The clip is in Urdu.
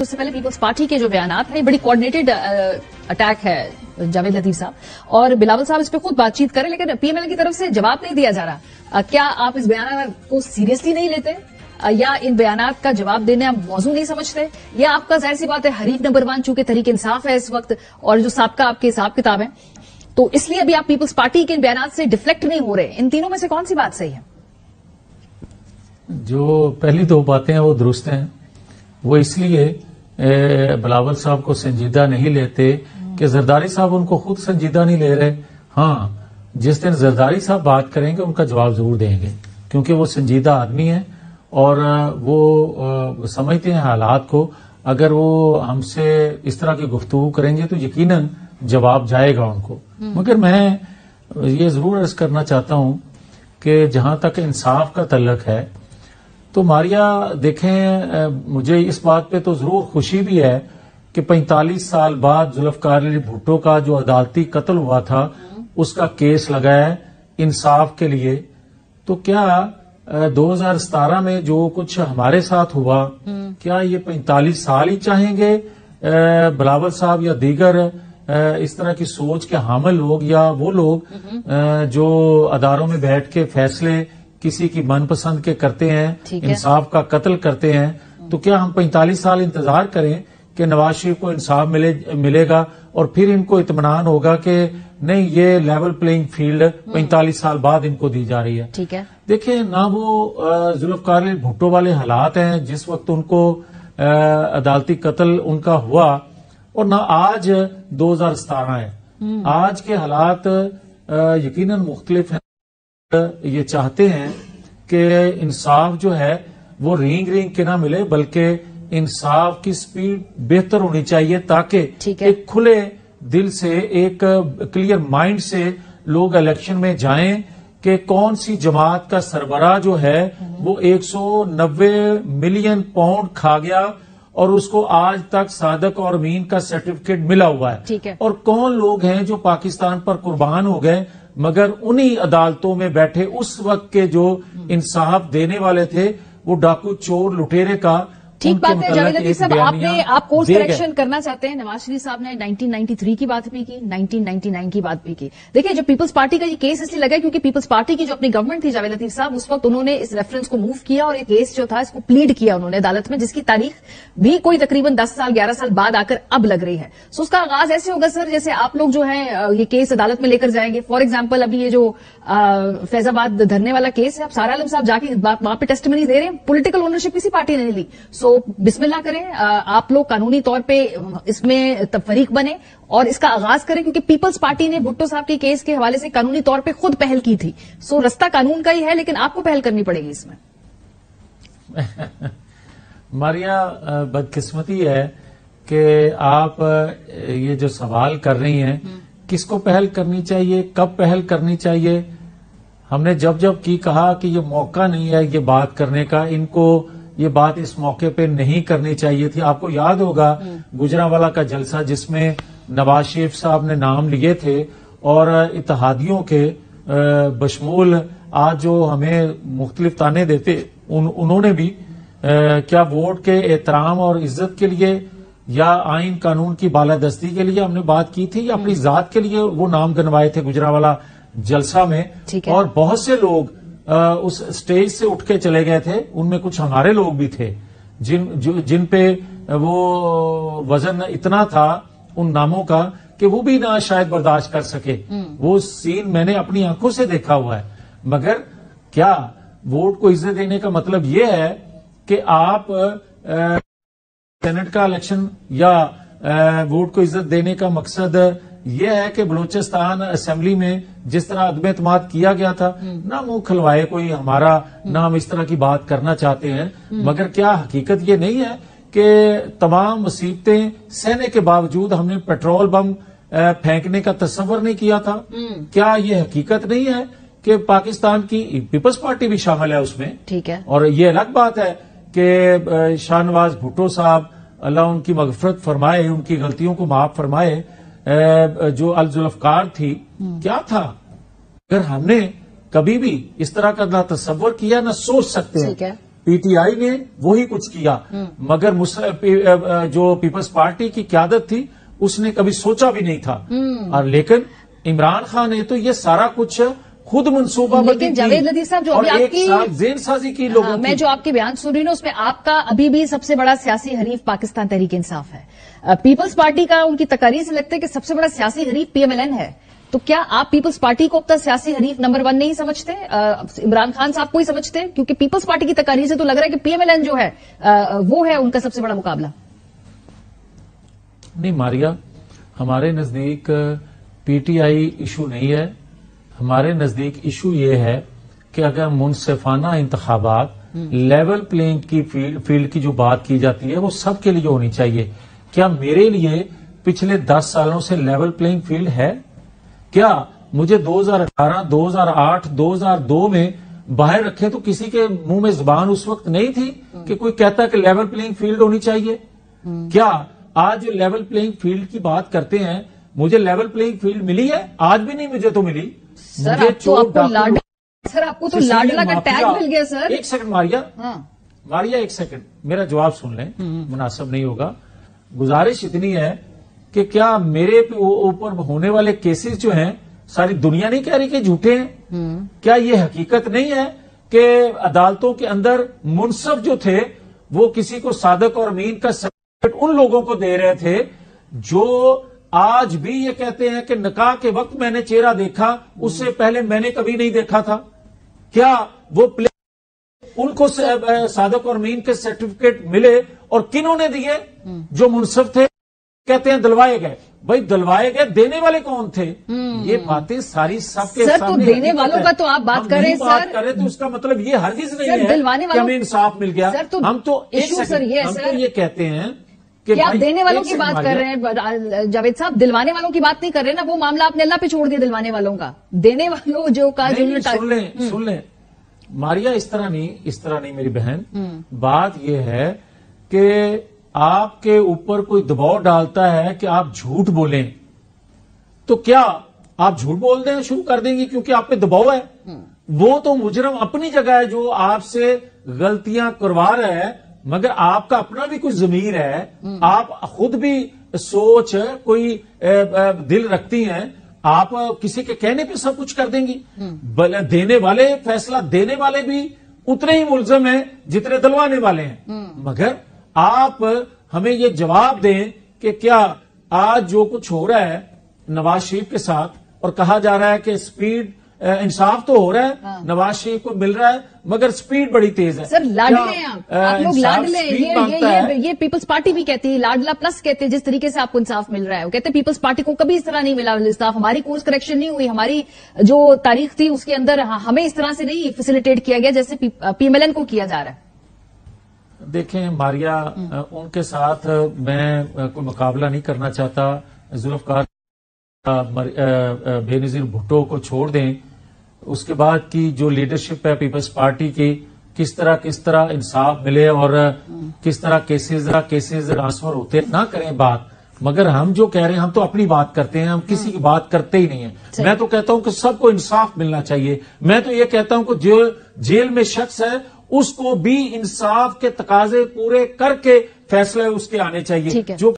اس سے پہلے پیپلز پارٹی کے جو بیانات ہیں بڑی کوآرڈینیٹڈ اٹیک ہے جاوید لطیف صاحب, اور بلاول صاحب اس پہ خود بات چیت کریں, لیکن پی ایم ایل کی طرف سے جواب نہیں دیا جا رہا. کیا آپ اس بیانات کو سیریسلی نہیں لیتے, یا ان بیانات کا جواب دینے آپ موضوع نہیں سمجھتے, یا آپ کا ظاہر سی بات ہے حریف نمبر 1 چونکہ تحریک انصاف ہے اس وقت, اور جو سابقہ آپ کے حساب کتاب ہیں, تو اس لیے ابھی آپ پیپلز پارٹی کے ان بیانات سے ڈیفلیکٹ نہیں ہو رہے؟ ان تینوں میں سے کون سی بات صحیح ہے؟ جو پہلی 2 باتیں ہیں وہ درست ہیں. وہ اس لیے بلاول صاحب کو سنجیدہ نہیں لیتے کہ زرداری صاحب ان کو خود سنجیدہ نہیں لے رہے. ہاں, جس دن زرداری صاحب بات کریں گے ان کا جواب ضرور دیں گے, کیونکہ وہ سنجیدہ آدمی ہیں اور وہ سمجھتے ہیں حالات کو. اگر وہ ہم سے اس طرح کی گفتگو کریں گے تو یقیناً جواب جائے گا ان کو. مگر میں یہ ضرور عرض کرنا چاہتا ہوں کہ جہاں تک انصاف کا تعلق ہے تو ماریا دیکھیں, مجھے اس بات پہ تو ضرور خوشی بھی ہے کہ 45 سال بعد ذوالفقار علی بھٹو کا جو عدالتی قتل ہوا تھا اس کا کیس لگا ہے انصاف کے لیے. تو کیا 2017 میں جو کچھ ہمارے ساتھ ہوا, کیا یہ 45 سال ہی چاہیں گے بلاول صاحب یا دیگر اس طرح کی سوچ کے حامل لوگ, یا وہ لوگ جو اداروں میں بیٹھ کے فیصلے کسی کی من پسند کے کرتے ہیں, انصاف کا قتل کرتے ہیں, تو کیا ہم 45 سال انتظار کریں کہ نواز شریف کو انصاف ملے گا اور پھر ان کو اطمینان ہوگا کہ نہیں یہ لیول پلینگ فیلڈ 45 سال بعد ان کو دی جا رہی ہے؟ ٹھیک ہے, دیکھیں نہ وہ ذوالفقار علی بھٹو والے حالات ہیں جس وقت ان کو عدالتی قتل ان کا ہوا, اور نہ آج 2017 ہے. آج کے حالات یقیناً مختلف ہیں. یہ چاہتے ہیں کہ انصاف جو ہے وہ رینگ کے نہ ملے, بلکہ انصاف کی سپیڈ بہتر ہونی چاہیے تاکہ ایک کھلے دل سے, ایک کلیئر مائنڈ سے لوگ الیکشن میں جائیں کہ کون سی جماعت کا سربراہ جو ہے وہ 190 ملین پاؤنڈ کھا گیا اور اس کو آج تک صادق اور امین کا سرٹیفکیٹ ملا ہوا ہے, اور کون لوگ ہیں جو پاکستان پر قربان ہو گئے مگر انہی عدالتوں میں بیٹھے اس وقت کے جو انصاف دینے والے تھے وہ ڈاکو چور لٹیرے کا. ٹھیک بات ہے جاوید لطیف صاحب, آپ کورس کریکشن کرنا چاہتے ہیں. نواز شریف صاحب نے 1993 کی بات بھی کی, 1999 کی بات بھی کی. دیکھیں جو پیپلز پارٹی کا یہ کیس اس لیے لگا کیونکہ پیپلز پارٹی کی جو اپنی گورنمنٹ تھی جاوید لطیف صاحب, اس وقت انہوں نے اس ریفرنس کو موو کیا اور یہ کیس جو تھا اس کو پلیڈ کیا انہوں نے عدالت میں, جس کی تاریخ بھی کوئی تقریباً 10 سال 11 سال بعد آ کر اب لگ رہی ہے. سو اس کا آغاز ایسے ہوگا سر جیسے آپ لوگ جو ہے یہ کیس عدالت میں لے کر جائیں گے. فار ایگزامپل ابھی یہ جو فیض آباد دھرنے والا کیس ہے, اب سارا عالم صاحب جا کے وہاں پہ ٹیسٹمنی دے رہے ہیں, پولیٹیکل اونرشپ کسی پارٹی نے نہیں لی. سو بسم اللہ کریں, آپ لوگ قانونی طور پہ اس میں فریق بنے اور اس کا آغاز کریں, کیونکہ پیپلز پارٹی نے بھٹو صاحب کے کیس کے حوالے سے قانونی طور پہ خود پہل کی تھی. سو رستہ قانون کا ہی ہے, لیکن آپ کو پہل کرنی پڑے گی اس میں. ماریا بدقسمتی ہے کہ آپ یہ جو سوال کر رہی ہیں کس کو پہل کرنی چاہیے, کب پہل کرنی چاہیے, ہم نے جب کی کہا کہ یہ موقع نہیں ہے یہ بات کرنے کا, ان کو یہ بات اس موقع پہ نہیں کرنی چاہیے تھی. آپ کو یاد ہوگا گجرانوالہ کا جلسہ جس میں نواز شریف صاحب نے نام لیے تھے اور اتحادیوں کے بشمول آج جو ہمیں مختلف تانے دیتے انہوں نے بھی کیا ووٹ کے احترام اور عزت کے لیے یا آئین قانون کی بالادستی کے لیے ہم نے بات کی تھی, یا اپنی ذات کے لیے وہ نام گنوائے تھے گجرانوالہ جلسہ میں. اور بہت سے لوگ اس سٹیج سے اٹھ کے چلے گئے تھے, ان میں کچھ ہمارے لوگ بھی تھے جن پہ وہ وزن اتنا تھا ان ناموں کا کہ وہ بھی نہ شاید برداشت کر سکے. وہ سین میں نے اپنی آنکھوں سے دیکھا ہوا ہے. مگر کیا ووٹ کو عزت دینے کا مطلب یہ ہے کہ آپ سینٹ کا الیکشن یا ووٹ کو عزت دینے کا مقصد یہ ہے کہ بلوچستان اسمبلی میں جس طرح عدم اعتماد کیا گیا تھا نہ منہ کھلوائے کوئی ہمارا, نہ ہم اس طرح کی بات کرنا چاہتے ہیں. مگر کیا حقیقت یہ نہیں ہے کہ تمام مصیبتیں سہنے کے باوجود ہم نے پیٹرول بم پھینکنے کا تصور نہیں کیا تھا؟ کیا یہ حقیقت نہیں ہے کہ پاکستان کی پیپلز پارٹی بھی شامل ہے اس میں؟ ٹھیک ہے, اور یہ الگ بات ہے کہ شاہ نواز بھٹو صاحب اللہ ان کی مغفرت فرمائے, ان کی غلطیوں کو معاف فرمائے, جو الذوالفقار تھی کیا تھا. اگر ہم نے کبھی بھی اس طرح کا نہ تصور کیا نہ سوچ سکتے ہیں. پی ٹی آئی نے وہی کچھ کیا، مگر جو پیپلز پارٹی کی قیادت تھی اس نے کبھی سوچا بھی نہیں تھا. اور لیکن عمران خان نے تو یہ سارا کچھ خود منصوبہ بندی کی، جاوید لطیف صاحب جو اور ابھی ایک ساتھ ذہن سازی کی لوگوں کی. میں جو آپ کے بیان سن رہی ہوں اس میں آپ کا ابھی بھی سب سے بڑا سیاسی حریف پاکستان تحریک انصاف ہے. پیپلز پارٹی کا ان کی تقاریر سے لگتا ہے کہ سب سے بڑا سیاسی حریف پی ایم ایل این ہے. تو کیا آپ پیپلز پارٹی کو اپنا سیاسی حریف نمبر 1 نہیں سمجھتے؟ عمران خان صاحب کو ہی سمجھتے؟ کیونکہ پیپلز پارٹی کی تقاریر سے تو لگ رہا ہے کہ پی ایم ایل این جو ہے وہ ہے ان کا سب سے بڑا مقابلہ. نہیں ماریا، ہمارے نزدیک پی ٹی آئی ایشو نہیں ہے. ہمارے نزدیک ایشو یہ ہے کہ اگر منصفانہ انتخابات، لیول پلینگ کی فیلڈ کی جو بات کی جاتی ہے وہ سب کے لیے ہونی چاہیے. کیا میرے لیے پچھلے 10 سالوں سے لیول پلینگ فیلڈ ہے؟ کیا مجھے 2018، 2008، 2002 میں باہر رکھے تو کسی کے منہ میں زبان اس وقت نہیں تھی کہ کوئی کہتا کہ لیول پلینگ فیلڈ ہونی چاہیے؟ کیا آج جو لیول پلینگ فیلڈ کی بات کرتے ہیں مجھے لیول پلینگ فیلڈ ملی ہے؟ آج بھی نہیں مجھے تو ملی. سر آپ کو تو لاڈلا کا ٹیگ مل گیا سر. ایک سیکنڈ ماریا ایک سیکنڈ میرا جواب سن لیں، مناسب نہیں ہوگا. گزارش اتنی ہے کہ کیا میرے اوپر ہونے والے کیسز جو ہیں ساری دنیا نہیں کہہ رہی کہ جھوٹے ہیں؟ کیا یہ حقیقت نہیں ہے کہ عدالتوں کے اندر منصف جو تھے وہ کسی کو صادق اور امین کا سرٹیفکیٹ ان لوگوں کو دے رہے تھے جو آج بھی یہ کہتے ہیں کہ نکاح کے وقت میں نے چہرہ دیکھا، اس سے پہلے میں نے کبھی نہیں دیکھا تھا؟ کیا وہ ان کو صادق اور امین کے سرٹیفکیٹ ملے اور کنہوں نے دیے؟ جو منصف تھے. کہتے ہیں دلوائے گئے. بھائی دلوائے گئے، دینے والے کون تھے؟ یہ باتیں ساری سب کے سامنے. سر تو دینے والوں کا تو آپ بات کر رہے ہیں. بات کریں تو اس کا مطلب یہ ہرگز نہیں ہے کہ ہمیں انصاف مل گیا. ہم تو یہ کہتے ہیں کہ آپ دینے والوں کی بات کر رہے ہیں جاوید صاحب، دلوانے والوں کی بات نہیں کر رہے نا. وہ معاملہ آپ نے اللہ پہ چھوڑ دیا دلوانے والوں کا. دینے والوں جو کا سن لیں ماریا، اس طرح نہیں میری بہن. بات یہ ہے کہ آپ کے اوپر کوئی دباؤ ڈالتا ہے کہ آپ جھوٹ بولیں تو کیا آپ جھوٹ بول دیں شروع کر دیں گی کیونکہ آپ پہ دباؤ ہے؟ وہ تو مجرم اپنی جگہ ہے جو آپ سے غلطیاں کروا رہا ہے، مگر آپ کا اپنا بھی کچھ ضمیر ہے. آپ خود بھی سوچ کوئی دل رکھتی ہیں. آپ کسی کے کہنے پہ سب کچھ کر دیں گی؟ دینے والے، فیصلہ دینے والے بھی اتنے ہی ملزم ہیں جتنے دلوانے والے ہیں. مگر آپ ہمیں یہ جواب دیں کہ کیا آج جو کچھ ہو رہا ہے نواز شریف کے ساتھ، اور کہا جا رہا ہے کہ سپیڈ انصاف تو ہو رہا ہے، نواز شریف کو مل رہا ہے مگر سپیڈ بڑی تیز ہے. سر لاڈلے آپ لوگ لاڈلے، یہ پیپلز پارٹی بھی کہتی ہے لاڈلا پلس کہتے ہیں. جس طریقے سے آپ کو انصاف مل رہا ہے وہ کہتے ہیں پیپلز پارٹی کو کبھی اس طرح نہیں ملا انصاف. ہماری کورس کریکشن نہیں ہوئی، ہماری جو تاریخ تھی اس کے اندر ہمیں اس طرح سے نہیں فیسیلیٹیٹ کیا گیا جیسے پی ایم ایل این کو کیا جا رہا ہے. دیکھیں ماریا، ان کے ساتھ میں کوئی مقابلہ نہیں کرنا چاہتا. ذوالفقار بے نظیر بھٹو کو چھوڑ دیں، اس کے بعد کی جو لیڈرشپ ہے پیپلز پارٹی کی، کس طرح انصاف ملے اور کس طرح کیسز ٹرانسفر ہوتے، نہ کریں بات. مگر ہم جو کہہ رہے ہیں ہم تو اپنی بات کرتے ہیں، ہم کسی کی بات کرتے ہی نہیں ہیں. میں تو کہتا ہوں کہ سب کو انصاف ملنا چاہیے. میں تو یہ کہتا ہوں کہ جو جیل میں شخص ہے اس کو بھی انصاف کے تقاضے پورے کر کے فیصلے اس کے آنے چاہیے. جو